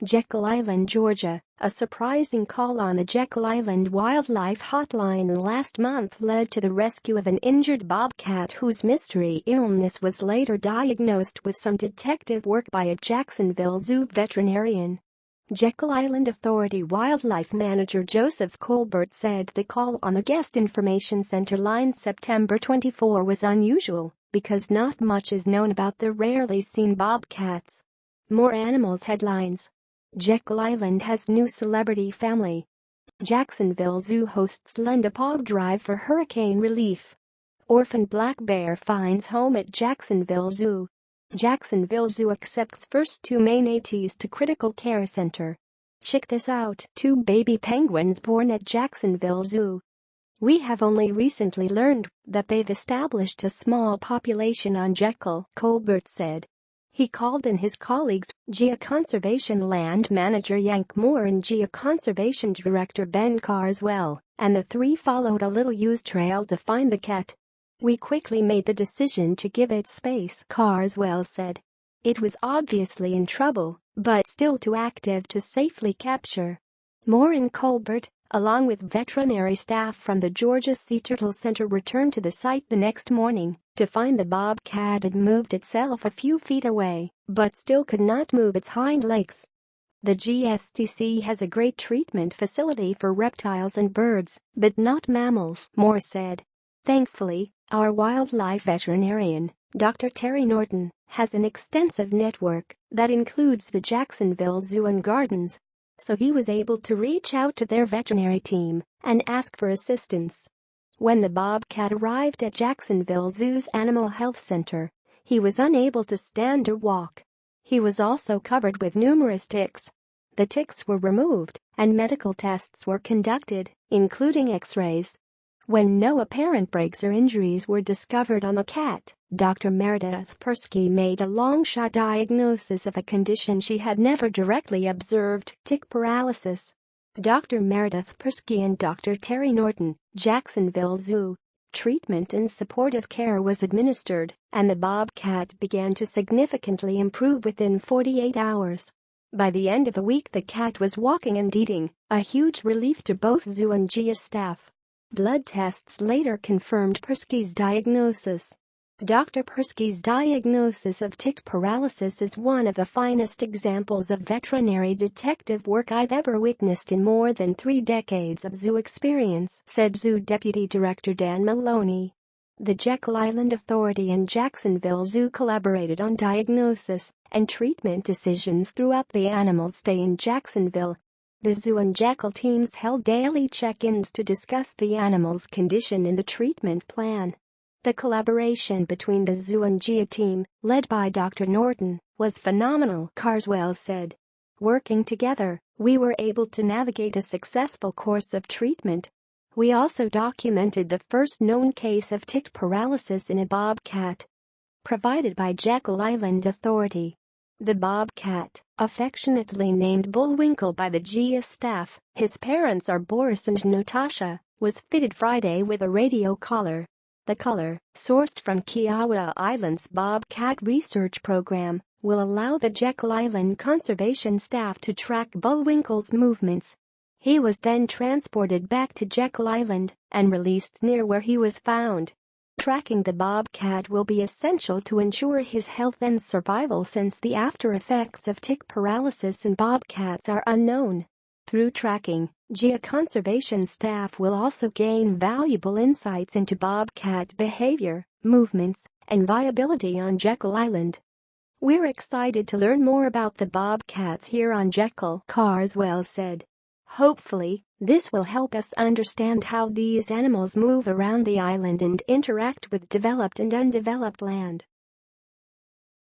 Jekyll Island, Georgia. A surprising call on the Jekyll Island Wildlife Hotline last month led to the rescue of an injured bobcat whose mystery illness was later diagnosed with some detective work by a Jacksonville Zoo veterinarian. Jekyll Island Authority Wildlife Manager Joseph Colbert said the call on the Guest Information Center line September 24 was unusual because not much is known about the rarely seen bobcats. More animals headlines. Jekyll Island has new celebrity family. Jacksonville Zoo hosts lend a paw drive for hurricane relief. Orphaned black bear finds home at Jacksonville Zoo. Jacksonville Zoo accepts first 2 manatees to critical care center. Check this out, 2 baby penguins born at Jacksonville Zoo. We have only recently learned that they've established a small population on Jekyll, Colbert said. He called in his colleagues, Conservation Land Manager Yank Moore and Conservation Director Ben Carswell, and the 3 followed a little-used trail to find the cat. We quickly made the decision to give it space, Carswell said. It was obviously in trouble, but still too active to safely capture. Moore and Colbert, along with veterinary staff from the Georgia Sea Turtle Center, returned to the site the next morning to find the bobcat had moved itself a few feet away, but still could not move its hind legs. The GSTC has a great treatment facility for reptiles and birds, but not mammals, Moore said. Thankfully, our wildlife veterinarian, Dr. Terry Norton, has an extensive network that includes the Jacksonville Zoo and Gardens, so he was able to reach out to their veterinary team and ask for assistance. When the bobcat arrived at Jacksonville Zoo's Animal Health Center, he was unable to stand or walk. He was also covered with numerous ticks. The ticks were removed and medical tests were conducted, including X-rays. When no apparent breaks or injuries were discovered on the cat, Dr. Meredith Persky made a long-shot diagnosis of a condition she had never directly observed, tick paralysis. Dr. Meredith Persky and Dr. Terry Norton, Jacksonville Zoo. Treatment and supportive care was administered, and the bobcat began to significantly improve within 48 hours. By the end of the week, the cat was walking and eating, a huge relief to both zoo and GIA staff. Blood tests later confirmed Persky's diagnosis. Dr. Persky's diagnosis of tick paralysis is one of the finest examples of veterinary detective work I've ever witnessed in more than 3 decades of zoo experience, said Zoo Deputy Director Dan Maloney. The Jekyll Island Authority and Jacksonville Zoo collaborated on diagnosis and treatment decisions throughout the animal's stay in Jacksonville. The zoo and Jekyll teams held daily check-ins to discuss the animal's condition and the treatment plan. The collaboration between the zoo and GIA team, led by Dr. Norton, was phenomenal, Carswell said. Working together, we were able to navigate a successful course of treatment. We also documented the first known case of tick paralysis in a bobcat. Provided by Jekyll Island Authority. The bobcat, affectionately named Bullwinkle by the GIA staff, his parents are Boris and Natasha, was fitted Friday with a radio collar. The collar, sourced from Kiowa Island's Bobcat Research Program, will allow the Jekyll Island conservation staff to track Bullwinkle's movements. He was then transported back to Jekyll Island and released near where he was found. Tracking the bobcat will be essential to ensure his health and survival since the after effects of tick paralysis in bobcats are unknown. Through tracking, GIA conservation staff will also gain valuable insights into bobcat behavior, movements, and viability on Jekyll Island. We're excited to learn more about the bobcats here on Jekyll, Carswell said. Hopefully, this will help us understand how these animals move around the island and interact with developed and undeveloped land.